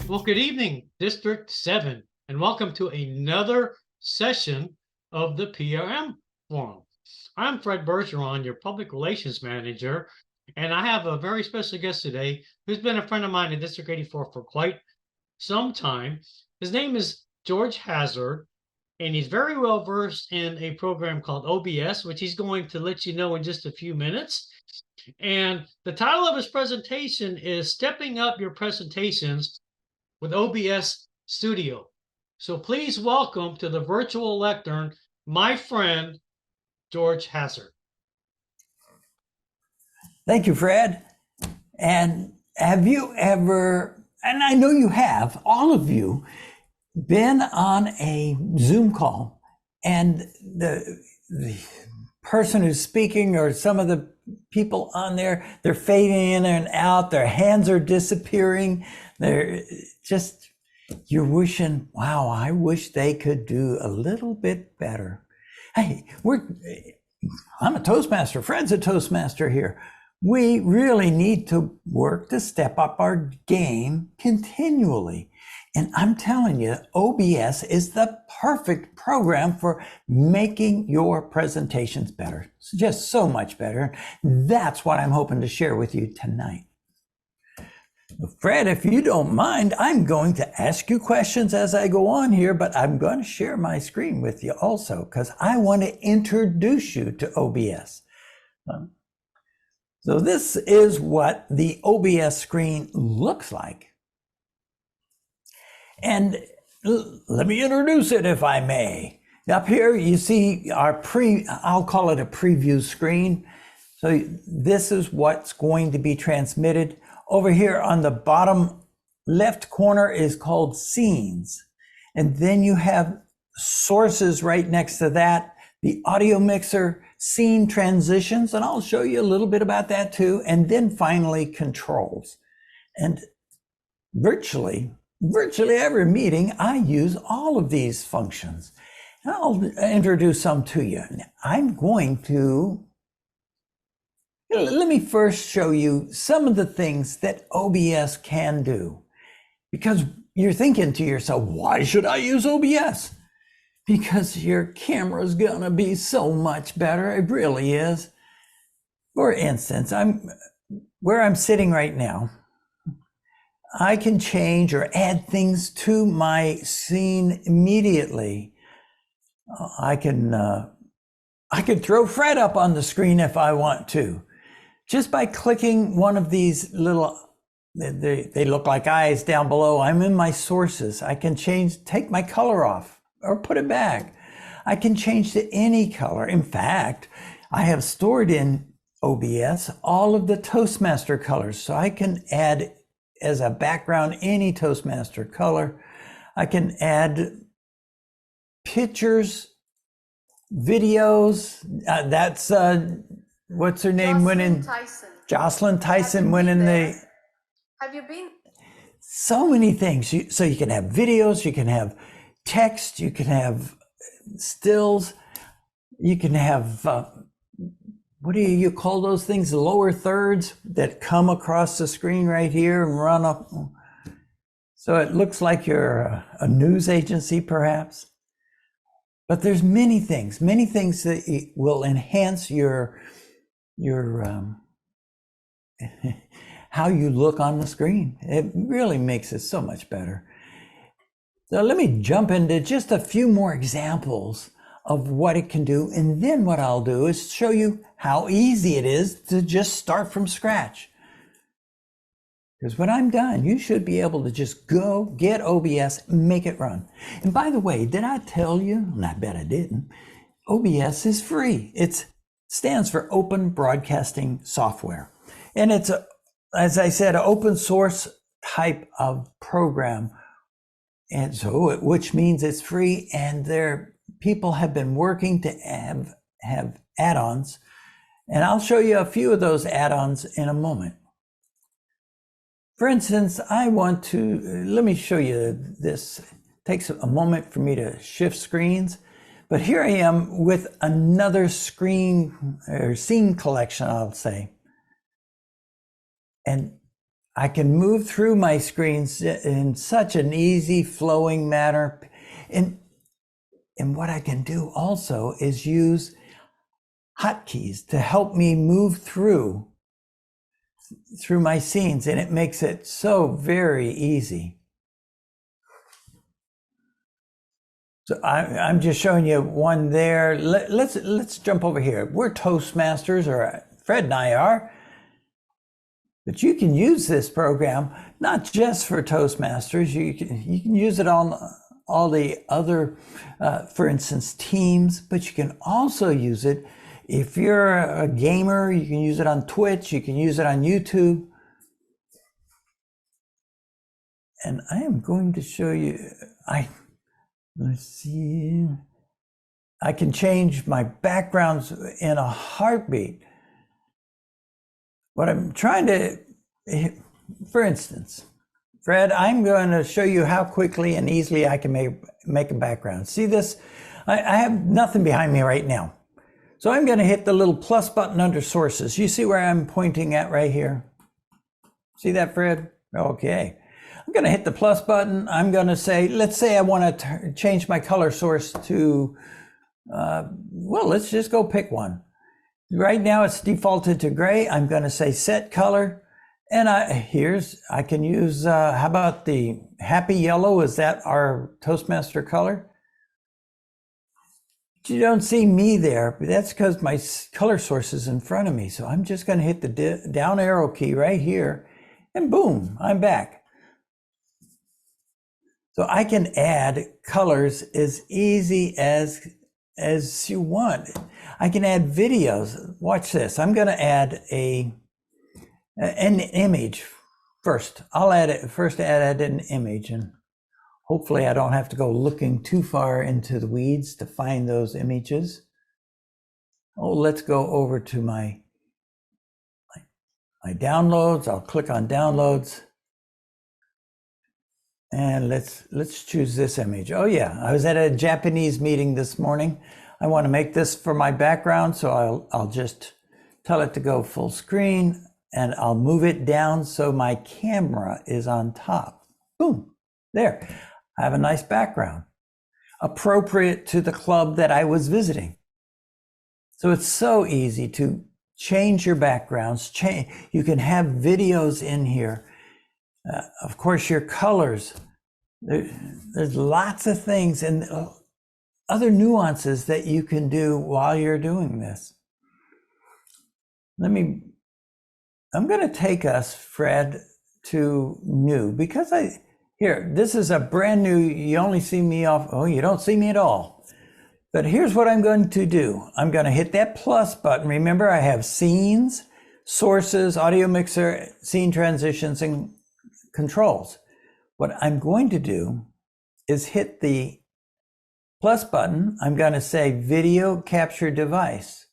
Well, good evening, District 7, and welcome to another session of the PRM Forum. I'm Fred Bergeron, your Public Relations Manager, and I have a very special guest today who's been a friend of mine in District 84 for quite some time. His name is George Hazzard, and he's very well versed in a program called OBS, which he's going to let you know in just a few minutes. And the title of his presentation is Stepping Up Your Presentations with OBS Studio. So please welcome to the virtual lectern, my friend, George Hazzard. Thank you, Fred. And have you ever, and I know you have, all of you, been on a Zoom call and the person who's speaking or some of the people on there, they're fading in and out, their hands are disappearing, they're just, you're wishing, wow, I wish they could do a little bit better. Hey, I'm a Toastmaster, Fred's a Toastmaster here. We really need to work to step up our game continually. And I'm telling you, OBS is the perfect program for making your presentations better. It's just so much better. That's what I'm hoping to share with you tonight. Fred, if you don't mind, I'm going to ask you questions as I go on here, but I'm going to share my screen with you also because I want to introduce you to OBS. So this is what the OBS screen looks like. And let me introduce it if I may. Up here you see our I'll call it a preview screen. So this is what's going to be transmitted. Over here on the bottom left corner is called scenes. And then you have sources right next to that, the audio mixer, scene transitions, and I'll show you a little bit about that too. And then finally controls. And virtually every meeting, I use all of these functions. And I'll introduce some to you. I'm going to, let me first show you some of the things that OBS can do. Because you're thinking to yourself, why should I use OBS? Because your camera's gonna be so much better. It really is. For instance, where I'm sitting right now, I can change or add things to my scene immediately. I can throw Fred up on the screen if I want to. Just by clicking one of these little, they look like eyes down below. I'm in my sources. I can take my color off or put it back. I can change to any color. In fact, I have stored in OBS all of the Toastmaster colors. So I can add as a background any Toastmaster color. I can add pictures, videos. That's what's her name? Jocelyn Tyson went in the. Have you been? So many things. So you can have videos, you can have text, you can have stills, you can have, what do you call those things? The lower thirds that come across the screen right here and run up. So it looks like you're a news agency perhaps. But there's many things that will enhance your how you look on the screen. It really makes it so much better. So let me jump into just a few more examples of what it can do. And then what I'll do is show you how easy it is to just start from scratch. Because when I'm done, you should be able to just go get OBS, make it run. And by the way, did I tell you, and I bet I didn't, OBS is free. It stands for Open Broadcasting Software. And it's, as I said, an open source type of program. And so, which means it's free, and people have been working to have add-ons. And I'll show you a few of those add-ons in a moment. For instance, let me show you this. It takes a moment for me to shift screens, but here I am with another screen or scene collection, I'll say. And I can move through my screens in such an easy flowing manner. And what I can do also is use hotkeys to help me move through my scenes, and it makes it so very easy. So I'm just showing you one there. Let's jump over here. We're Toastmasters, or Fred and I are. But you can use this program not just for Toastmasters. You can use it on all the other, for instance, teams. But you can also use it if you're a gamer. You can use it on Twitch. You can use it on YouTube. And I am going to show you. Let's see. I can change my backgrounds in a heartbeat. What I'm trying to, for instance, Fred, I'm going to show you how quickly and easily I can make a background. See this? I have nothing behind me right now. So I'm going to hit the little plus button under sources. You see where I'm pointing at right here? See that, Fred? Okay. I'm going to hit the plus button. I'm going to say, let's say I want to change my color source to, well, let's just go pick one. Right now it's defaulted to gray. I'm going to say set color. And I can use, how about the happy yellow? Is that our Toastmaster color? You don't see me there, but that's because my color source is in front of me. So I'm just going to hit the down arrow key right here, and boom, I'm back. So I can add colors as easy as you want. I can add videos. Watch this. I'm going to add an image first. I'll add an image, and hopefully I don't have to go looking too far into the weeds to find those images. Oh, let's go over to my downloads. I'll click on downloads. And let's choose this image. Oh yeah, I was at a Japanese meeting this morning. I want to make this for my background, so I'll just tell it to go full screen, and I'll move it down so my camera is on top. Boom, there. I have a nice background, appropriate to the club that I was visiting. So it's so easy to change your backgrounds. You can have videos in here. Of course, your colors, there's lots of things and other nuances that you can do while you're doing this. I'm going to take us, Fred, to new, because this is a brand new, you only see me you don't see me at all. But here's what I'm going to do. I'm going to hit that plus button. Remember, I have scenes, sources, audio mixer, scene transitions, and controls. What I'm going to do is hit the plus button. I'm going to say video capture device.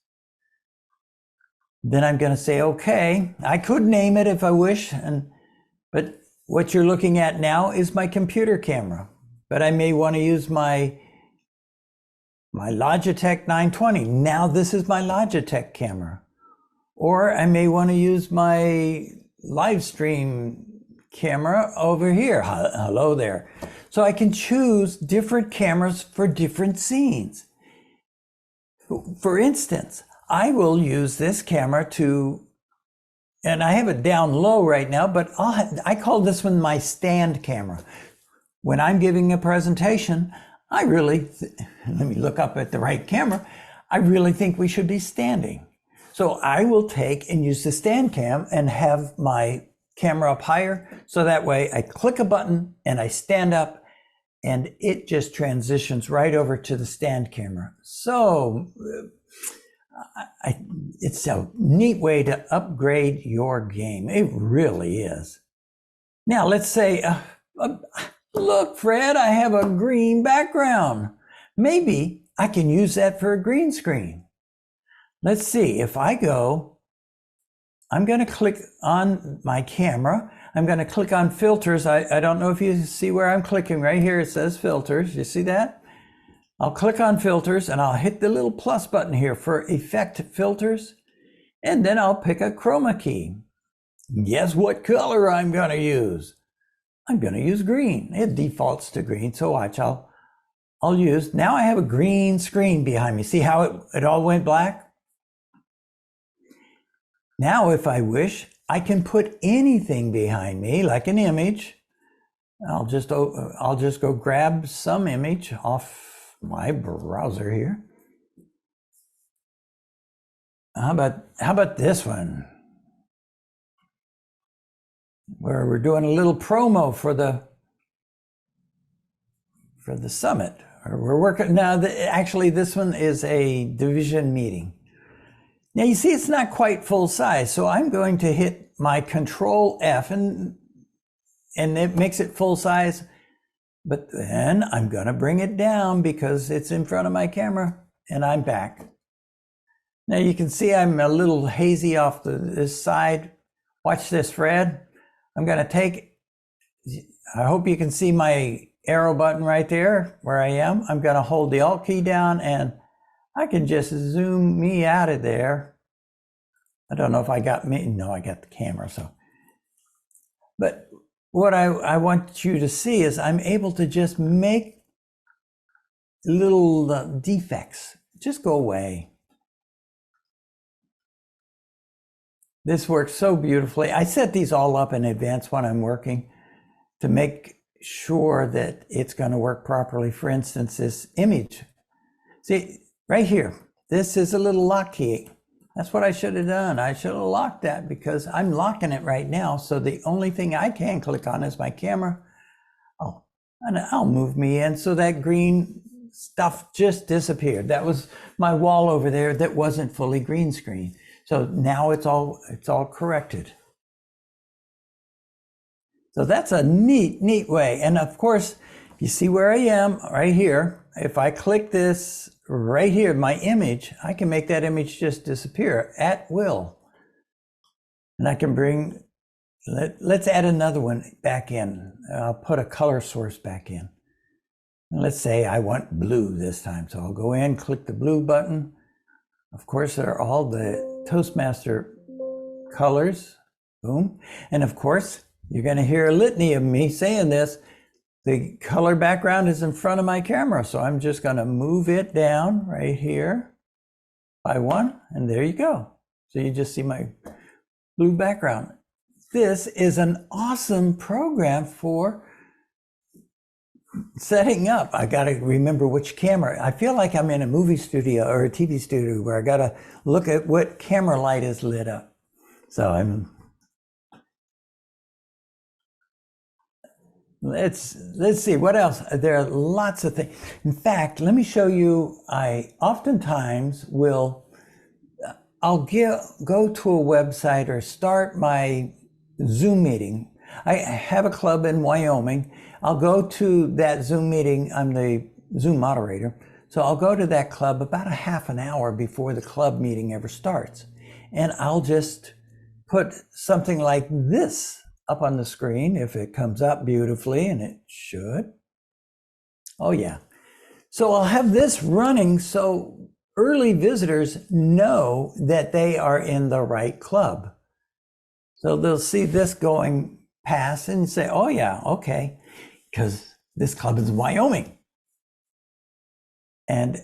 Then I'm going to say okay. I could name it if I wish, but what you're looking at now is my computer camera. But I may want to use my Logitech 920. Now this is my Logitech camera. Or I may want to use my live stream camera over here. Hello there. So I can choose different cameras for different scenes. For instance, I will use this camera and I have it down low right now, but I call this one my stand camera. When I'm giving a presentation, let me look up at the right camera. I really think we should be standing. So I will take and use the stand cam and have my camera up higher, so that way I click a button and I stand up and it just transitions right over to the stand camera. So it's a neat way to upgrade your game. It really is. Now let's say, look, Fred, I have a green background. Maybe I can use that for a green screen. Let's see, if I go, I'm going to click on my camera. I'm going to click on filters. I don't know if you see where I'm clicking. Right here it says filters. You see that? I'll click on filters and I'll hit the little plus button here for effect filters. And then I'll pick a chroma key. Guess what color I'm going to use? I'm going to use green. It defaults to green. So watch, I'll use, now I have a green screen behind me. See how it all went black? Now, if I wish, I can put anything behind me, like an image. I'll just go grab some image off my browser here. How about this one? Where we're doing a little promo for the summit. Or we're working now. Actually, this one is a division meeting. Now you see, it's not quite full size, so I'm going to hit my Control F, and it makes it full size. But then I'm going to bring it down because it's in front of my camera, and I'm back. Now you can see I'm a little hazy off this side. Watch this, Fred. I'm going to take, I hope you can see my arrow button right there where I am. I'm going to hold the Alt key down and I can just zoom me out of there. I don't know if I got me, no, I got the camera. So, but what I want you to see is I'm able to just make little defects just go away. This works so beautifully. I set these all up in advance when I'm working to make sure that it's going to work properly. For instance, this image. See, right here, this is a little lock key. That's what I should have done. I should have locked that because I'm locking it right now. So the only thing I can click on is my camera. Oh, and I'll move me in so that green stuff just disappeared. That was my wall over there that wasn't fully green screen. So now it's all corrected. So that's a neat way. And of course, you see where I am right here. If I click this right here, my image, I can make that image just disappear at will. And I can bring, let's add another one back in. I'll put a color source back in. And let's say I want blue this time. So I'll go in, click the blue button. Of course, there are all the Toastmaster colors, boom. And of course, you're going to hear a litany of me saying this. The color background is in front of my camera, so I'm just going to move it down right here by one, and there you go. So you just see my blue background. This is an awesome program for setting up. I got to remember which camera. I feel like I'm in a movie studio or a TV studio where I got to look at what camera light is lit up. So let's see what else. There are lots of things. In fact, let me show you. I oftentimes I'll go to a website or start my Zoom meeting. I have a club in Wyoming. I'll go to that Zoom meeting. I'm the Zoom moderator. So I'll go to that club about a half an hour before the club meeting ever starts. And I'll just put something like this up on the screen if it comes up beautifully, and it should. Oh yeah. So I'll have this running so early visitors know that they are in the right club. So they'll see this going past and say, oh yeah, okay. Because this club is in Wyoming. And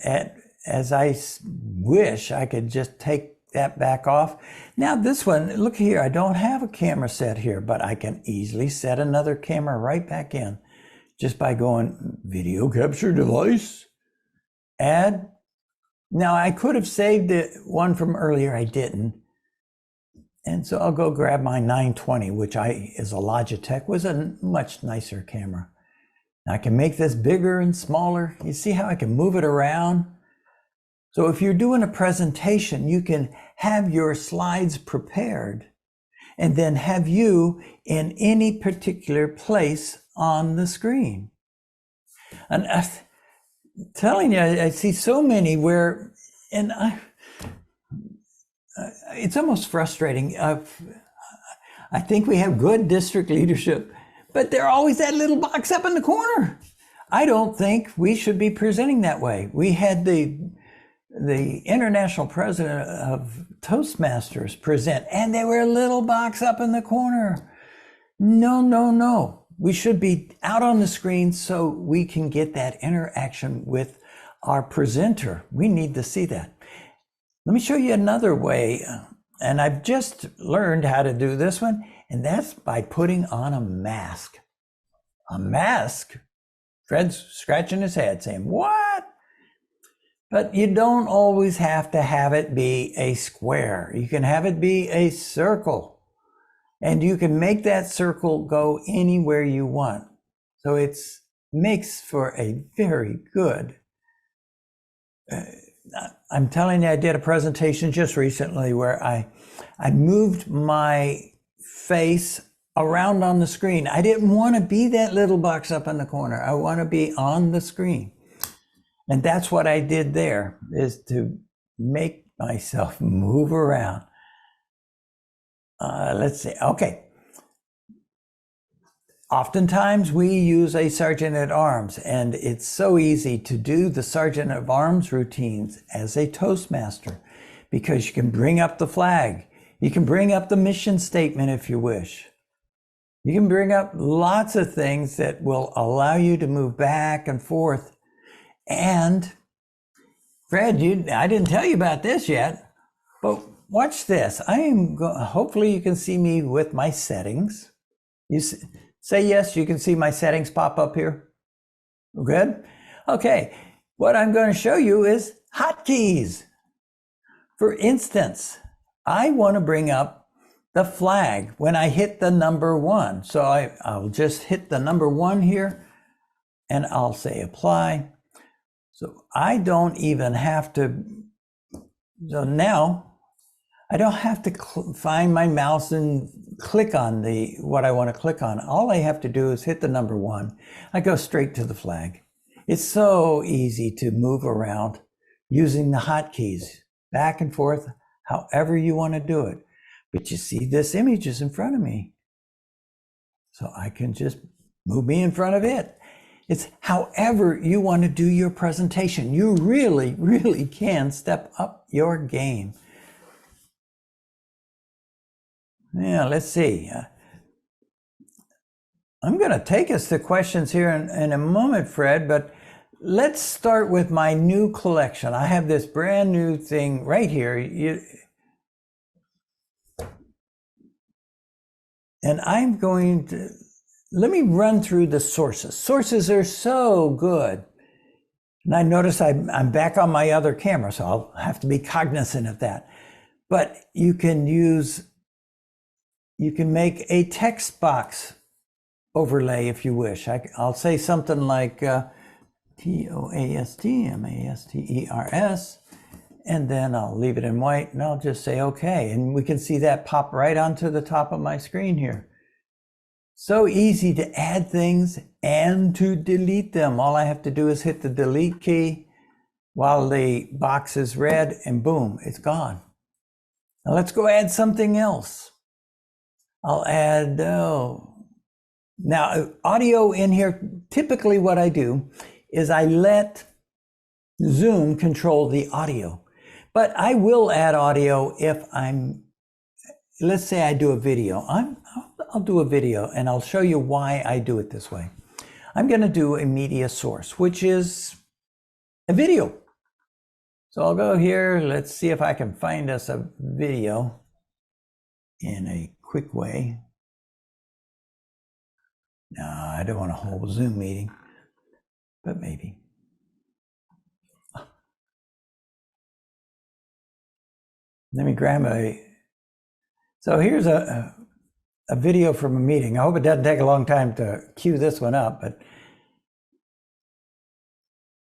as I wish I could just take that back off. Now this one, look here, I don't have a camera set here, but I can easily set another camera right back in just by going video capture device, add. Now I could have saved the one from earlier, I didn't. And so I'll go grab my 920, which is a Logitech, was a much nicer camera. I can make this bigger and smaller. You see how I can move it around? So if you're doing a presentation, you can have your slides prepared and then have you in any particular place on the screen. And I'm telling you, I see so many where, and it's almost frustrating. I think we have good district leadership, but they're always that little box up in the corner. I don't think we should be presenting that way. We had the the international president of Toastmasters present, and they were a little box up in the corner. No, no, no. We should be out on the screen so we can get that interaction with our presenter. We need to see that. Let me show you another way, and I've just learned how to do this one, and that's by putting on a mask. A mask? Fred's scratching his head saying, what? But you don't always have to have it be a square. You can have it be a circle. And you can make that circle go anywhere you want. So it makes for a very good, I'm telling you, I did a presentation just recently where I moved my face around on the screen. I didn't want to be that little box up in the corner. I want to be on the screen. And that's what I did there, is to make myself move around. Let's see. Okay. Oftentimes we use a sergeant at arms, and it's so easy to do the sergeant at arms routines as a Toastmaster because you can bring up the flag. You can bring up the mission statement if you wish. You can bring up lots of things that will allow you to move back and forth. And Fred, I didn't tell you about this yet, but watch this. Hopefully you can see me with my settings. You say yes, you can see my settings pop up here. Good? Okay, what I'm going to show you is hotkeys. For instance, I want to bring up the flag when I hit the number 1. So I'll just hit the number 1 here, and I'll say apply. So I don't even have to, so now I don't have to find my mouse and click on what I want to click on. All I have to do is hit the number 1. I go straight to the flag. It's so easy to move around using the hotkeys, back and forth, however you want to do it. But you see, this image is in front of me. So I can just move me in front of it. It's however you want to do your presentation. You really, really can step up your game. Yeah, let's see. I'm going to take us to questions here in a moment, Fred, but let's start with my new collection. I have this brand new thing right here. And I'm going to, let me run through the sources. Sources are so good. And I notice I'm back on my other camera, so I'll have to be cognizant of that. But you can make a text box overlay if you wish. I'll say something like TOASTMASTERS, and then I'll leave it in white, and I'll just say okay. And we can see that pop right onto the top of my screen here. So easy to add things and to delete them. All I have to do is hit the delete key while the box is red, and boom, it's gone. Now let's go add something else. I'll add, now audio in here. Typically what I do is I let Zoom control the audio, but I will add audio if let's say I do a video. I'll do a video and I'll show you why I do it this way. I'm going to do a media source, which is a video. So I'll go here. Let's see if I can find us a video in a quick way. No, I don't want a whole Zoom meeting, but maybe. Let me grab so here's a video from a meeting. I hope it doesn't take a long time to cue this one up,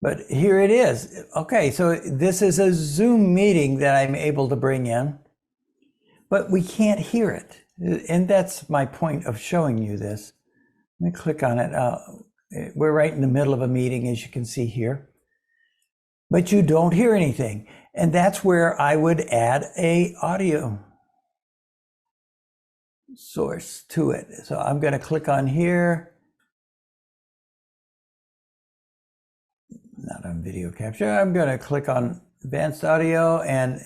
but here it is. Okay, so this is a Zoom meeting that I'm able to bring in, but we can't hear it. And that's my point of showing you this. Let me click on it. We're right in the middle of a meeting, as you can see here, but you don't hear anything. And that's where I would add a audio source to it. So I'm going to click on here, not on video capture. I'm going to click on advanced audio, and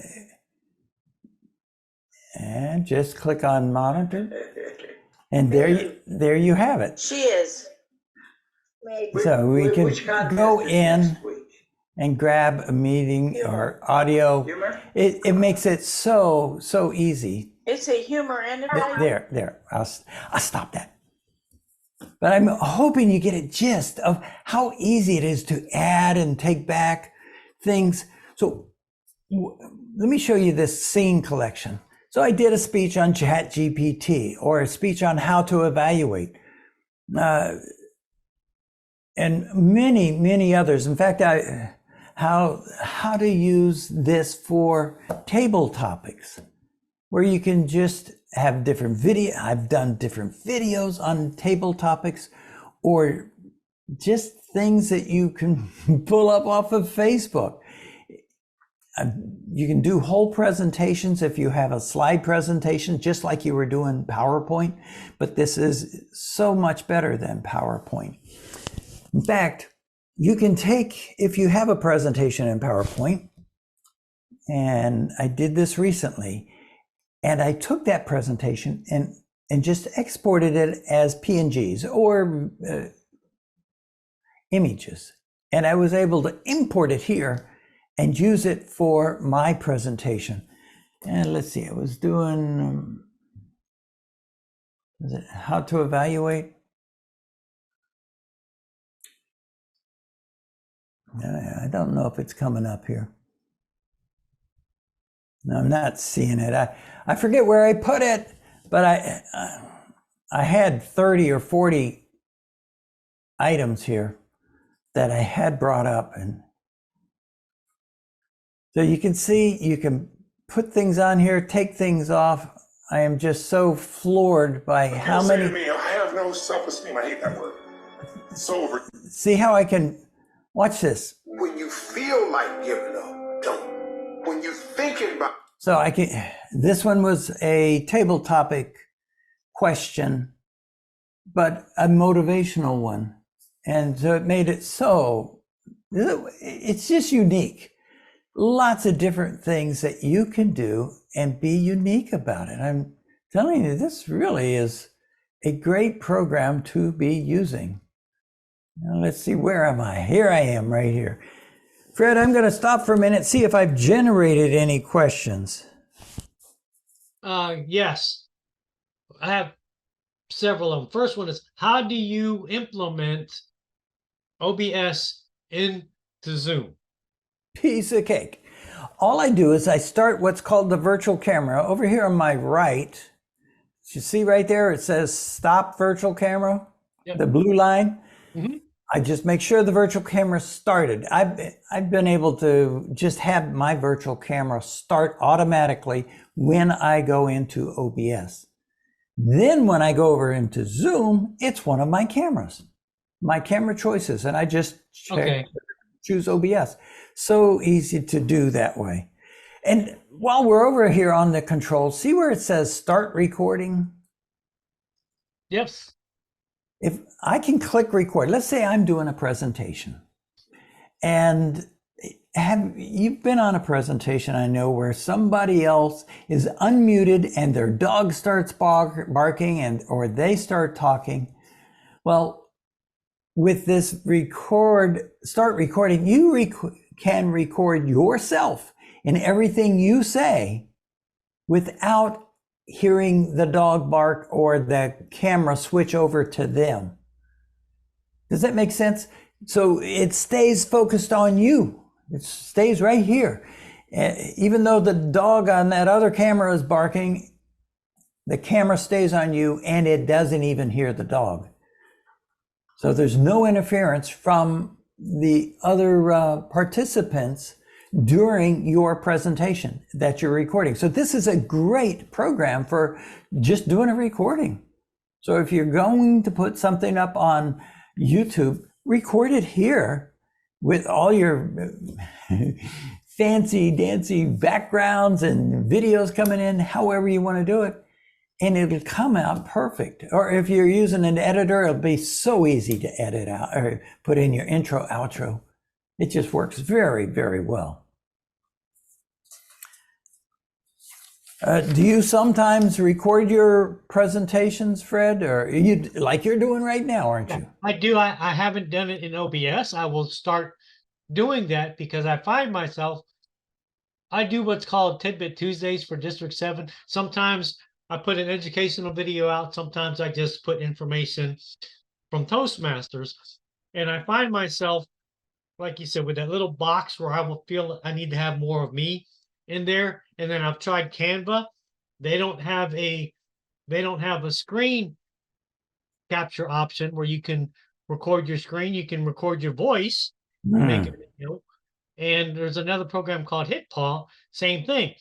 just click on monitor, and there you have it. She is. So we can go in and grab a meeting or audio. It makes it so easy. It's a humor interview. There. I'll stop that. But I'm hoping you get a gist of how easy it is to add and take back things. So let me show you this scene collection. So I did a speech on ChatGPT, or a speech on how to evaluate, and many others. In fact, how to use this for table topics, where you can just have different video. I've done different videos on table topics, or just things that you can pull up off of Facebook. You can do whole presentations if you have a slide presentation, just like you were doing PowerPoint, but this is so much better than PowerPoint. In fact, you can take, if you have a presentation in PowerPoint, and I did this recently, and I took that presentation and just exported it as PNGs or images. And I was able to import it here and use it for my presentation. And let's see, I was doing, is it how to evaluate? I don't know if it's coming up here. No, I'm not seeing it. I forget where I put it, but I had 30 or 40 items here that I had brought up, and so you can see, you can put things on here, take things off. I am just so floored by how many. I have no self-esteem. I hate that word. It's over. See how I can watch this. When you feel like giving up, don't. When you're thinking about. So I can. This one was a table topic question, but a motivational one, and so it made it so. It's just unique. Lots of different things that you can do and be unique about it. I'm telling you, this really is a great program to be using. Now let's see, where am I? Here I am, right here. Fred, I'm going to stop for a minute, see if I've generated any questions. Yes, I have several of them. First one is, how do you implement OBS into Zoom? Piece of cake. All I do is I start what's called the virtual camera. Over here on my right, you see right there, it says stop virtual camera, yep. The blue line. Mm-hmm. I just make sure the virtual camera started. I've been able to just have my virtual camera start automatically when I go into OBS. Then when I go over into Zoom, it's one of my cameras, my camera choices, and I just choose OBS. So easy to do that way. And while we're over here on the controls, see where it says start recording? Yes. If I can click record, let's say I'm doing a presentation, and you've been on a presentation, I know, where somebody else is unmuted and their dog starts barking or they start talking. Well, with this start recording, you can record yourself and everything you say without hearing the dog bark or the camera switch over to them. Does that make sense? So it stays focused on you. It stays right here. Even though the dog on that other camera is barking, the camera stays on you and it doesn't even hear the dog. So there's no interference from the other participants during your presentation that you're recording. So this is a great program for just doing a recording. So if you're going to put something up on YouTube, record it here with all your fancy dancy backgrounds and videos coming in, however you want to do it, and it'll come out perfect. Or if you're using an editor, it'll be so easy to edit out or put in your intro, outro. It just works very, very well. Do you sometimes record your presentations, Fred, or you like you're doing right now, aren't you? I do. I haven't done it in OBS. I will start doing that because I find myself, I do what's called Tidbit Tuesdays for District 7. Sometimes I put an educational video out. Sometimes I just put information from Toastmasters. And I find myself, like you said, with that little box where I will feel I need to have more of me in there. And then I've tried Canva. They don't have a screen capture option where you can record your screen. You can record your voice, make a video. And there's another program called HitPaw, same thing.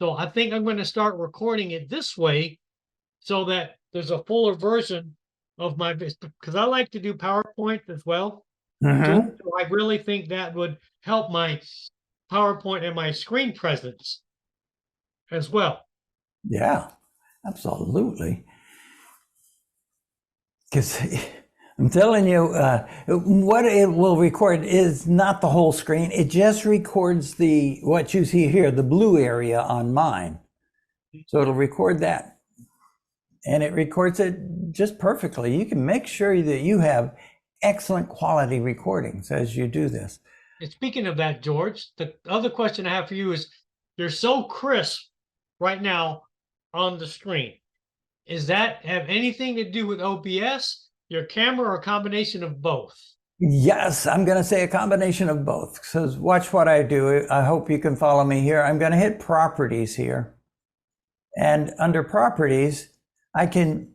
So I think I'm going to start recording it this way so that there's a fuller version of my, because I like to do PowerPoint as well. So I really think that would help my PowerPoint and my screen presence as well. Yeah, absolutely. Because I'm telling you, what it will record is not the whole screen. It just records what you see here, the blue area on mine. So it'll record that. And it records it just perfectly. You can make sure that you have excellent quality recordings as you do this. And speaking of that, George, the other question I have for you is, you're so crisp right now on the screen. Does that have anything to do with OBS, your camera, or a combination of both? Yes, I'm going to say a combination of both. So watch what I do. I hope you can follow me here. I'm going to hit Properties here. And under Properties, I can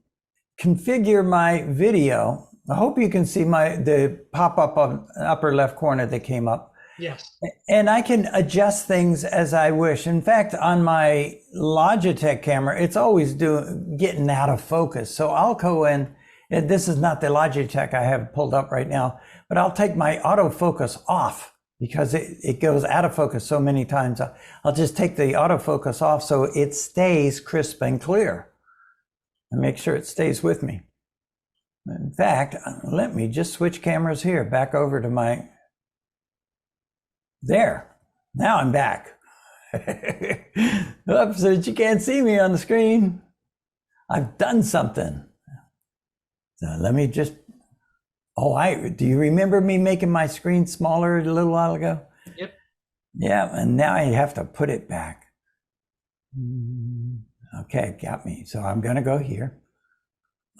configure my video. I hope you can see the pop-up on the upper left corner that came up. Yes. And I can adjust things as I wish. In fact, on my Logitech camera, it's always getting out of focus. So I'll go in, and this is not the Logitech I have pulled up right now, but I'll take my autofocus off because it goes out of focus so many times. I'll just take the autofocus off so it stays crisp and clear. And make sure it stays with me. In fact, let me just switch cameras here, back over to my, there, now I'm back. Oops, so that you can't see me on the screen. I've done something. So let me just, do you remember me making my screen smaller a little while ago? Yep. Yeah, and now I have to put it back. Okay, got me. So I'm going to go here.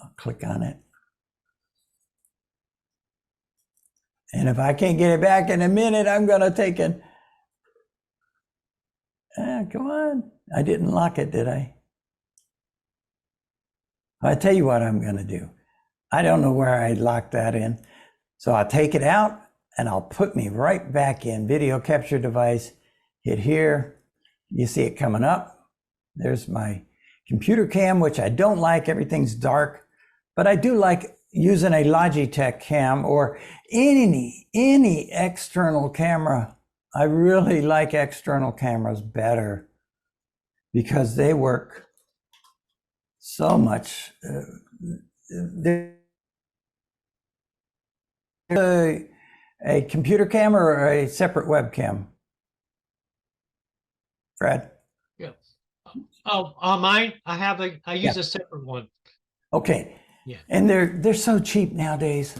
I'll click on it. And if I can't get it back in a minute, I'm going to take it. Come on. I didn't lock it, did I? I'll tell you what I'm going to do. I don't know where I locked that in. So I'll take it out and I'll put me right back in. Video capture device. Hit here. You see it coming up. There's my computer cam, which I don't like. Everything's dark. But I do like using a Logitech cam or any external camera. I really like external cameras better because they work so much. A computer camera or a separate webcam? Fred? Yeah. Oh, on mine, I use a separate one. Okay. Yeah. And they're so cheap nowadays.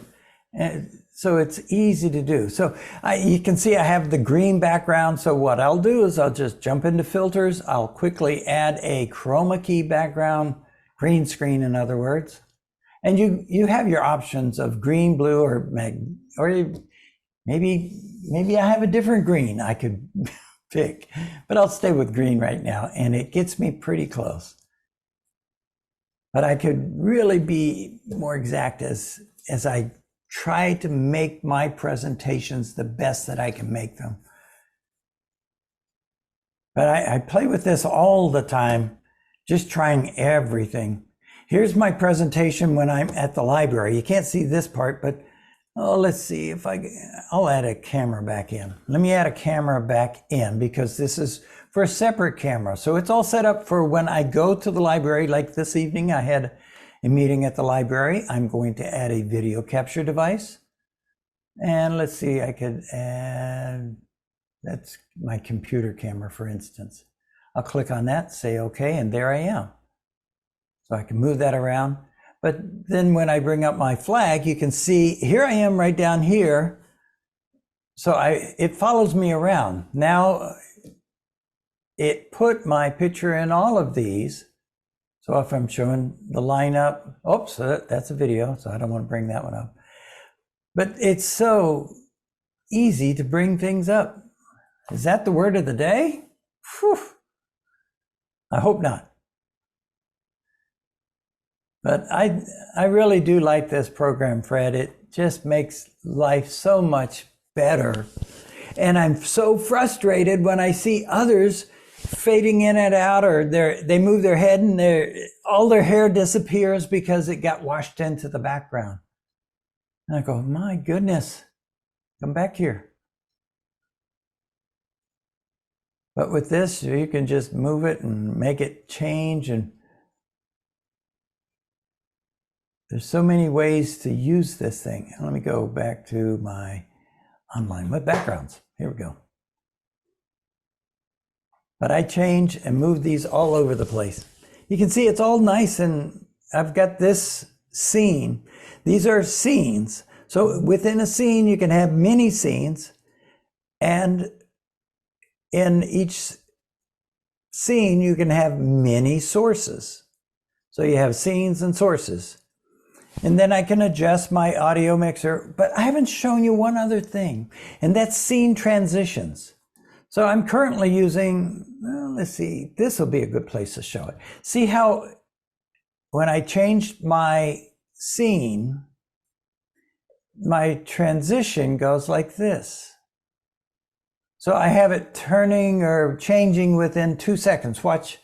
And so it's easy to do. So you can see I have the green background. So what I'll do is I'll just jump into filters. I'll quickly add a chroma key background, green screen in other words. And you have your options of green, blue, or maybe I have a different green I could pick, but I'll stay with green right now. And it gets me pretty close. But I could really be more exact as I try to make my presentations the best that I can make them. But I play with this all the time, just trying everything. Here's my presentation when I'm at the library. You can't see this part, but let's see if I'll add a camera back in. Let me add a camera back in because this is for a separate camera. So it's all set up for when I go to the library, like this evening, I had a meeting at the library. I'm going to add a video capture device. And let's see, I could add, that's my computer camera, for instance. I'll click on that, say okay, and there I am. So I can move that around. But then when I bring up my flag, you can see here I am right down here. So it follows me around. Now it put my picture in all of these. So if I'm showing the lineup, oops, that's a video, so I don't want to bring that one up. But it's so easy to bring things up. Is that the word of the day? Whew. I hope not. But I really do like this program, Fred. It just makes life so much better. And I'm so frustrated when I see others fading in and out, or they move their head and all their hair disappears because it got washed into the background. And I go, my goodness, come back here. But with this, you can just move it and make it change. And there's so many ways to use this thing. Let me go back to my online web backgrounds. Here we go. But I change and move these all over the place. You can see it's all nice, and I've got this scene. These are scenes. So within a scene, you can have mini scenes, and in each scene, you can have many sources. So you have scenes and sources. And then I can adjust my audio mixer, but I haven't shown you one other thing, and that's scene transitions. So I'm currently using, well, let's see, this will be a good place to show it. See how when I changed my scene, my transition goes like this. So I have it turning or changing within 2 seconds. Watch.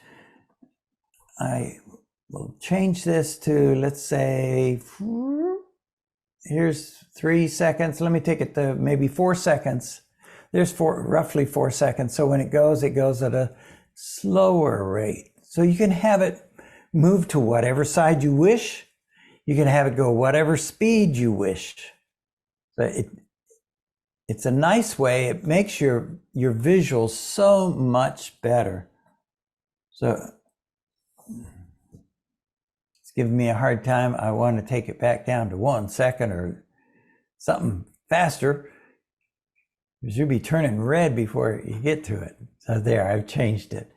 I will change this to, let's say, here's 3 seconds. Let me take it to maybe 4 seconds. There's roughly 4 seconds. So when it goes at a slower rate. So you can have it move to whatever side you wish. You can have it go whatever speed you wish. So it's a nice way. It makes your visuals so much better. So it's giving me a hard time. I want to take it back down to 1 second or something faster, because you'll be turning red before you get to it. So there, I've changed it.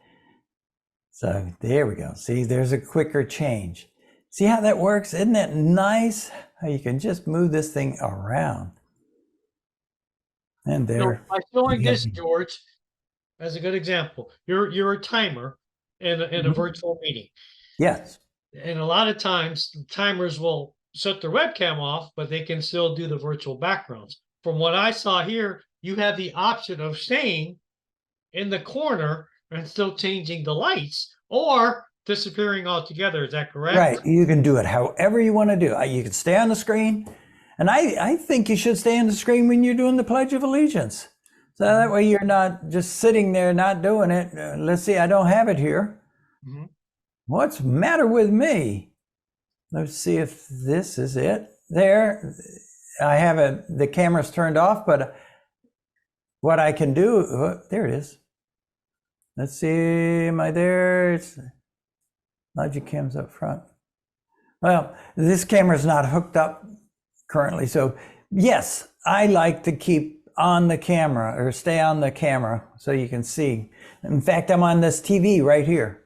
So there we go. See, there's a quicker change. See how that works? Isn't that nice? How you can just move this thing around. And there. By showing this, George, as a good example, you're a timer in a virtual meeting. Yes. And a lot of times timers will shut their webcam off, but they can still do the virtual backgrounds. From what I saw here, you have the option of staying in the corner and still changing the lights or disappearing altogether. Is that correct? Right. You can do it however you want to do. You can stay on the screen. And I think you should stay on the screen when you're doing the Pledge of Allegiance. So that way you're not just sitting there not doing it. Let's see, I don't have it here. Mm-hmm. What's the matter with me? Let's see if this is it. There, I have the camera's turned off, but what I can do, there it is. Let's see, am I there? It's Logic Cam's up front. Well, this camera's not hooked up currently. So yes, I like to keep on the camera or stay on the camera so you can see. In fact, I'm on this TV right here.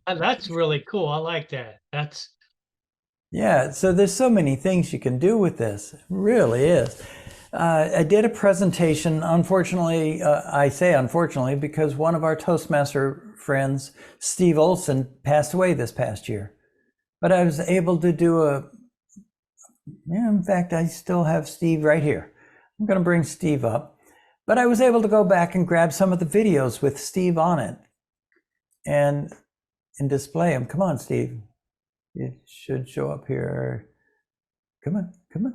That's really cool. I like that. Yeah, so there's so many things you can do with this. It really is. I did a presentation, unfortunately, I say unfortunately, because one of our Toastmaster friends, Steve Olson, passed away this past year. But I was able to do in fact, I still have Steve right here. I'm going to bring Steve up. But I was able to go back and grab some of the videos with Steve on it and display them. Come on, Steve. It should show up here. Come on, come on.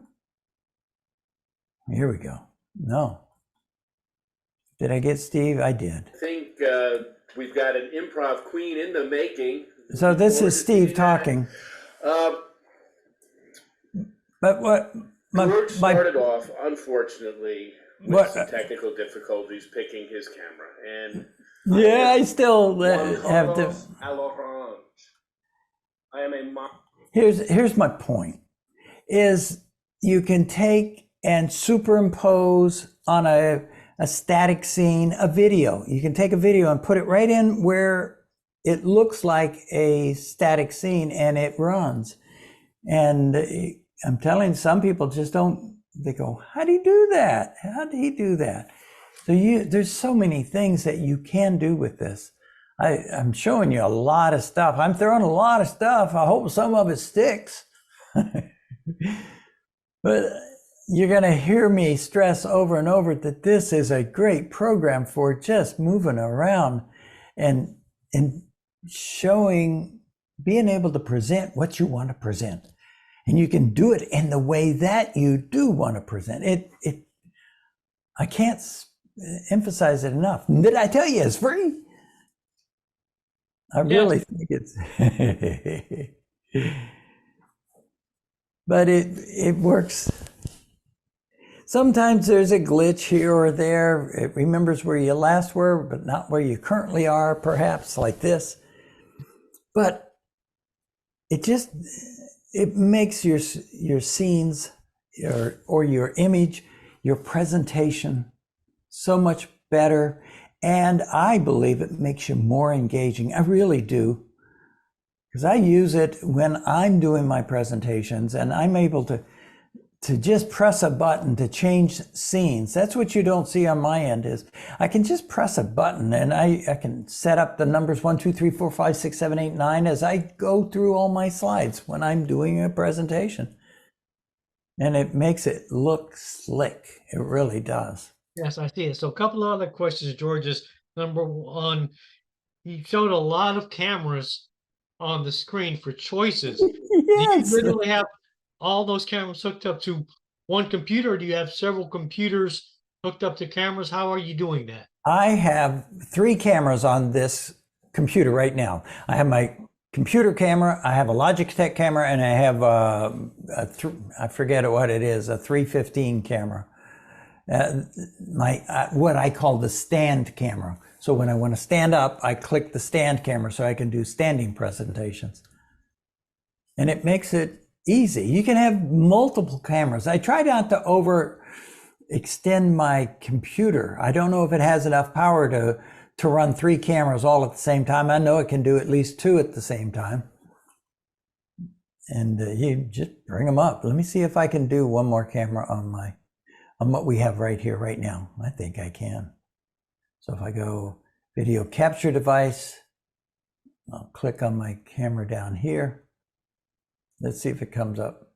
Here we go. No. Did I get Steve? I did. I think we've got an improv queen in the making. So this is Steve talking. But what George started off, unfortunately, with some technical difficulties picking his camera. And Yeah, I still Juan have to. Carlos Alorange. I am a mom. Here's my point: is you can take and superimpose on a static scene a video. You can take a video and put it right in where it looks like a static scene, and it runs. And I'm telling you, some people just don't. They go, "How do you do that? How did he do that?" So there's so many things that you can do with this. I'm showing you a lot of stuff. I'm throwing a lot of stuff. I hope some of it sticks. But you're going to hear me stress over and over that this is a great program for just moving around and showing, being able to present what you want to present. And you can do it in the way that you do want to present it. I can't emphasize it enough. Did I tell you it's free? I really think it's, but it works. Sometimes there's a glitch here or there. It remembers where you last were, but not where you currently are, perhaps like this. But it makes your scenes or your image, your presentation so much better. And I believe it makes you more engaging. I really do. Because I use it when I'm doing my presentations and I'm able to just press a button to change scenes. That's what you don't see on my end is I can just press a button and I can set up the numbers 1, 2, 3, 4, 5, 6, 7, 8, 9 as I go through all my slides when I'm doing a presentation. And it makes it look slick. It really does. Yes, I see it. So a couple of other questions, George. Is number one, you showed a lot of cameras on the screen for choices. Yes. Do you literally have all those cameras hooked up to one computer, or do you have several computers hooked up to cameras? How are you doing that? I have 3 cameras on this computer right now. I have my computer camera, I have a Logitech camera, and I have I forget what it is, a 315 camera. What I call the stand camera. So when I want to stand up, I click the stand camera so I can do standing presentations. And it makes it easy. You can have multiple cameras. I try not to extend my computer. I don't know if it has enough power to run 3 cameras all at the same time. I know it can do at least 2 at the same time. And you just bring them up. Let me see if I can do one more camera on what we have right here, right now. I think I can. So if I go video capture device, I'll click on my camera down here. Let's see if it comes up.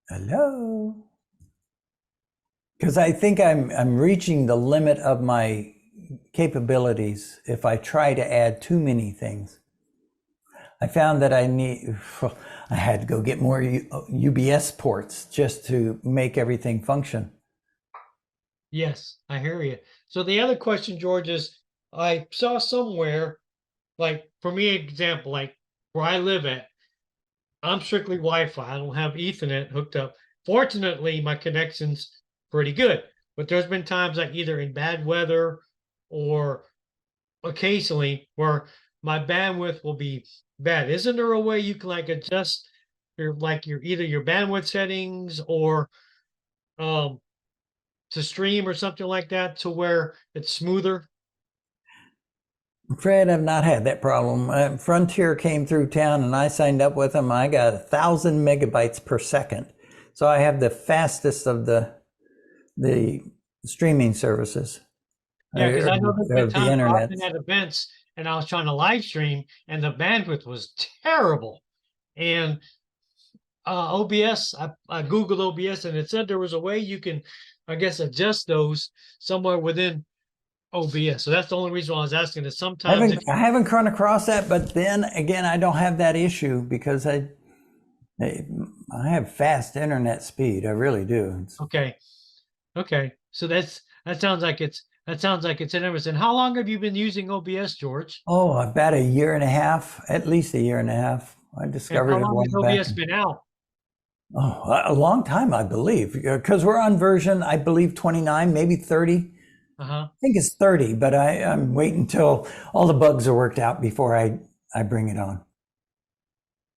Hello? Because I think I'm reaching the limit of my capabilities if I try to add too many things. I found that I had to go get more OBS ports just to make everything function. Yes, I hear you. So the other question, George, is I saw somewhere, like for me, example, like where I live at, I'm strictly Wi-Fi. I don't have Ethernet hooked up. Fortunately, my connection's pretty good, but there's been times like either in bad weather or occasionally where my bandwidth will be bad. Isn't there a way you can like adjust either your bandwidth settings or to stream or something like that to where it's smoother? Fred, I've not had that problem. Frontier came through town and I signed up with them. I got 1,000 megabytes per second. So I have the fastest of the streaming services. Yeah, because I know there's been times internet. I've been at events and I was trying to live stream and the bandwidth was terrible. And OBS, I Googled OBS and it said there was a way you can, I guess, adjust those somewhere within OBS. So that's the only reason why I was asking is sometimes I haven't run across that, but then again, I don't have that issue because I have fast internet speed. I really do. Okay. So that sounds like it's interesting. How long have you been using OBS, George? Oh, about a year and a half, at least a year and a half. I discovered it. How long has OBS been out? Oh, a long time, I believe, because we're on version, I believe, 29, maybe 30. Uh-huh. I think it's 30, but I'm waiting until all the bugs are worked out before I bring it on.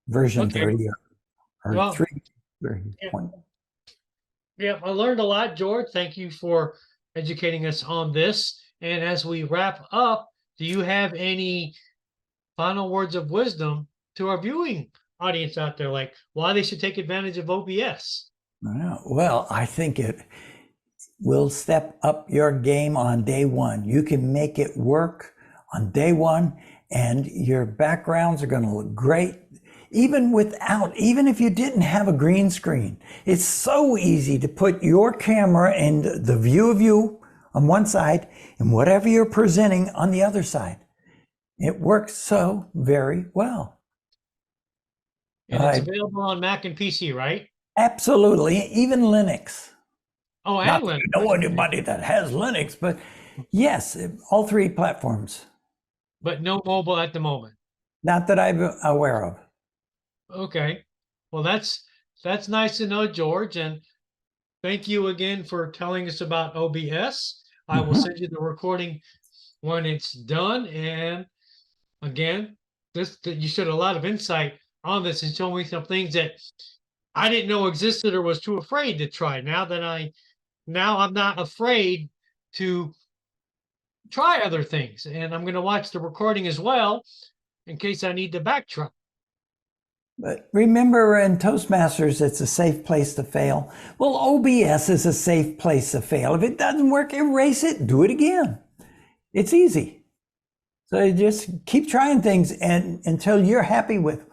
Version Okay. 30 or Well, 3. yeah, yeah, I learned a lot, George. Thank you for educating us on this. And as we wrap up, do you have any final words of wisdom to our viewing audience out there, like why they should take advantage of OBS? Well, I think it will step up your game on day one. You can make it work on day one, and your backgrounds are going to look great. Even if you didn't have a green screen, it's so easy to put your camera and the view of you on one side and whatever you're presenting on the other side. It works so very well. And it's available on Mac and PC, right? Absolutely, even Linux. Oh, and Not that Linux. I know anybody that has Linux, but yes, all 3 platforms. But no mobile at the moment. Not that I'm aware of. Okay. Well, that's nice to know, George. And thank you again for telling us about OBS. I will send you the recording when it's done. And again, you showed a lot of insight on this and showed me some things that I didn't know existed or was too afraid to try. Now I'm not afraid to try other things. And I'm going to watch the recording as well in case I need to backtrack. But remember, in Toastmasters, it's a safe place to fail. Well, OBS is a safe place to fail. If it doesn't work, erase it, do it again. It's easy. So you just keep trying things until you're happy with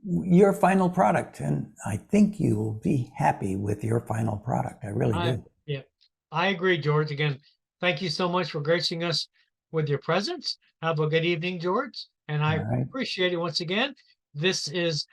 your final product. And I think you will be happy with your final product. I really do. Yeah, I agree, George. Again, thank you so much for gracing us with your presence. Have a good evening, George. And I appreciate it once again. This is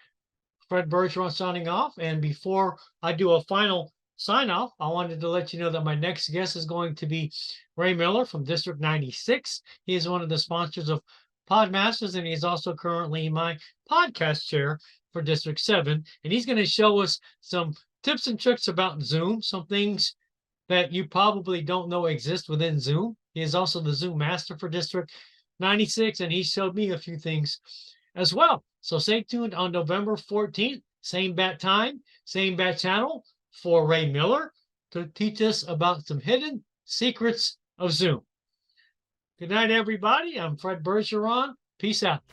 Fred Bergeron signing off. And before I do a final sign off, I wanted to let you know that my next guest is going to be Ray Miller from District 96. He is one of the sponsors of Podmasters, and he's also currently my podcast chair for District 7. And he's going to show us some tips and tricks about Zoom, some things that you probably don't know exist within Zoom. He is also the Zoom master for District 96, and he showed me a few things as well. So stay tuned on November 14th, same bat time, same bat channel for Ray Miller to teach us about some hidden secrets of Zoom. Good night, everybody. I'm Fred Bergeron. Peace out.